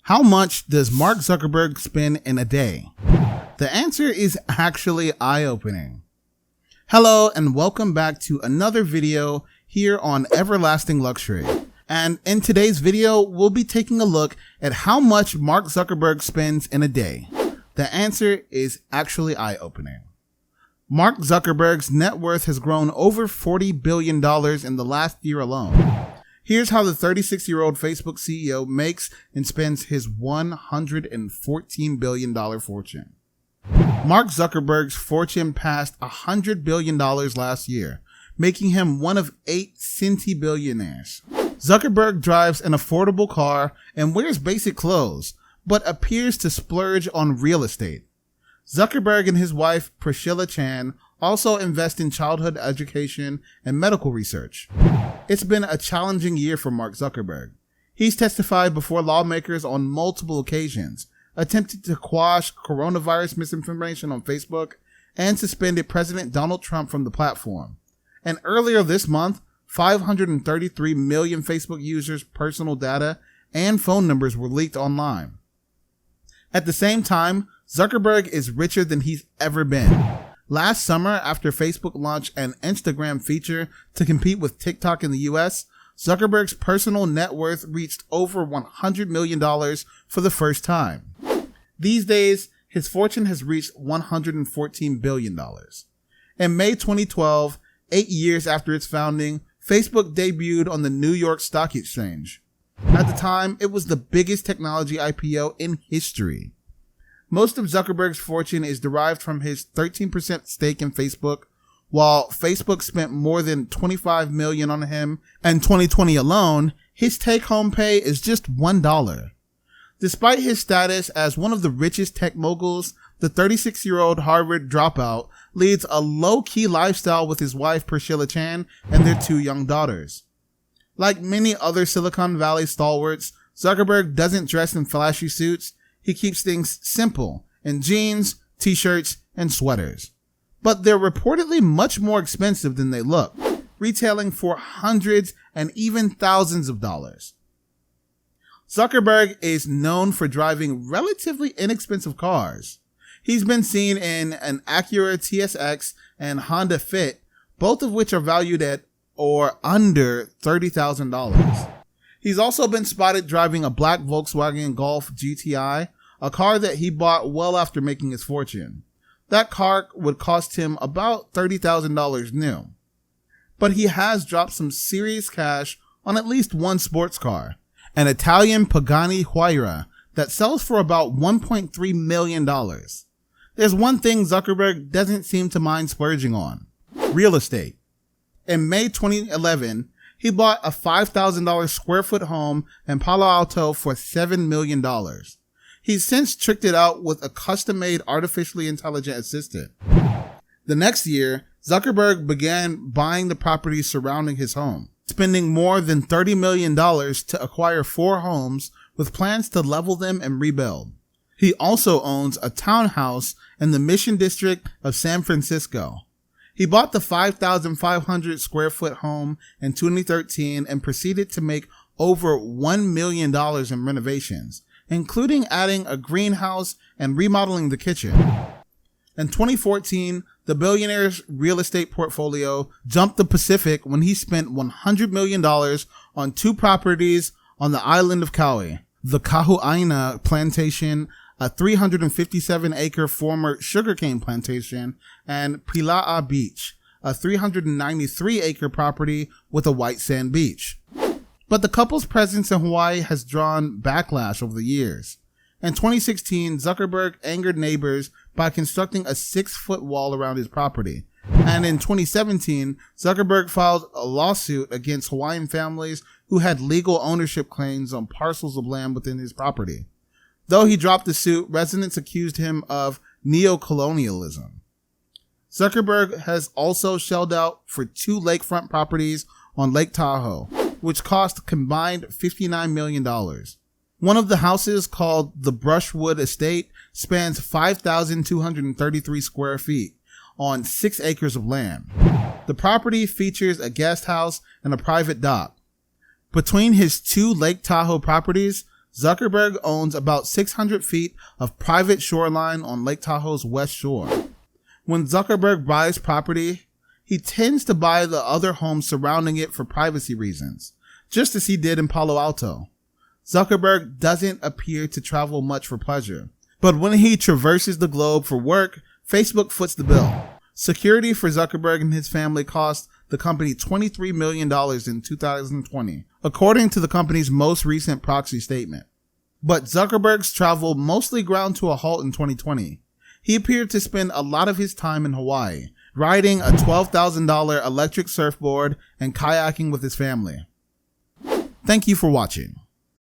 How much does Mark Zuckerberg spend in a day? The answer is actually eye-opening. Hello and welcome back to another video here on Everlasting Luxury. And in today's video, we'll be taking a look at how much Mark Zuckerberg spends in a day. The answer is actually eye-opening. Mark Zuckerberg's net worth has grown over $40 billion in the last year alone. Here's how the 36-year-old Facebook CEO makes and spends his $114 billion fortune. Mark Zuckerberg's fortune passed $100 billion last year, making him one of 8 centibillionaires. Zuckerberg drives an affordable car and wears basic clothes, but appears to splurge on real estate. Zuckerberg and his wife, Priscilla Chan, also invest in childhood education and medical research. It's been a challenging year for Mark Zuckerberg. He's testified before lawmakers on multiple occasions, attempted to quash coronavirus misinformation on Facebook, and suspended President Donald Trump from the platform. And earlier this month, 533 million Facebook users' personal data and phone numbers were leaked online. At the same time, Zuckerberg is richer than he's ever been. Last summer, after Facebook launched an Instagram feature to compete with TikTok in the US, Zuckerberg's personal net worth reached over $100 million for the first time. These days, his fortune has reached $114 billion. In May 2012, 8 years after its founding, Facebook debuted on the New York Stock Exchange. At the time, it was the biggest technology IPO in history. Most of Zuckerberg's fortune is derived from his 13% stake in Facebook, while Facebook spent more than $25 million on him. In 2020 alone, his take-home pay is just $1. Despite his status as one of the richest tech moguls, the 36-year-old Harvard dropout leads a low-key lifestyle with his wife Priscilla Chan and their 2 young daughters. Like many other Silicon Valley stalwarts, Zuckerberg doesn't dress in flashy suits. He keeps things simple in jeans, t-shirts, and sweaters. But they're reportedly much more expensive than they look, retailing for hundreds and even thousands of dollars. Zuckerberg is known for driving relatively inexpensive cars. He's been seen in an Acura TSX and Honda Fit, both of which are valued at or under $30,000. He's also been spotted driving a black Volkswagen Golf GTI, a car that he bought well after making his fortune. That car would cost him about $30,000 new. But he has dropped some serious cash on at least one sports car, an Italian Pagani Huayra that sells for about $1.3 million. There's one thing Zuckerberg doesn't seem to mind splurging on: real estate. In May 2011, he bought a $5,000 square foot home in Palo Alto for $7 million. He's since tricked it out with a custom-made artificially intelligent assistant. The next year, Zuckerberg began buying the properties surrounding his home, spending more than $30 million to acquire 4 homes with plans to level them and rebuild. He also owns a townhouse in the Mission District of San Francisco. He bought the 5,500 square foot home in 2013 and proceeded to make over $1 million in renovations, including adding a greenhouse and remodeling the kitchen. In 2014, the billionaire's real estate portfolio jumped the Pacific when he spent $100 million on 2 properties on the island of Kauai: the Kahuaina Plantation, a 357-acre former sugarcane plantation, and Pila'a Beach, a 393-acre property with a white sand beach. But the couple's presence in Hawaii has drawn backlash over the years. In 2016, Zuckerberg angered neighbors by constructing a 6-foot wall around his property. And in 2017, Zuckerberg filed a lawsuit against Hawaiian families who had legal ownership claims on parcels of land within his property. Though he dropped the suit, residents accused him of neo-colonialism. Zuckerberg has also shelled out for 2 lakefront properties on Lake Tahoe, which cost combined $59 million. One of the houses, called the Brushwood Estate, spans 5,233 square feet on 6 acres of land. The property features a guest house and a private dock. Between his 2 Lake Tahoe properties, Zuckerberg owns about 600 feet of private shoreline on Lake Tahoe's west shore. When Zuckerberg buys property, he tends to buy the other homes surrounding it for privacy reasons, just as he did in Palo Alto. Zuckerberg doesn't appear to travel much for pleasure, but when he traverses the globe for work, Facebook foots the bill. Security for Zuckerberg and his family cost the company $23 million in 2020, according to the company's most recent proxy statement. But Zuckerberg's travel mostly ground to a halt in 2020. He appeared to spend a lot of his time in Hawaii, riding a $12,000 electric surfboard and kayaking with his family. Thank you for watching.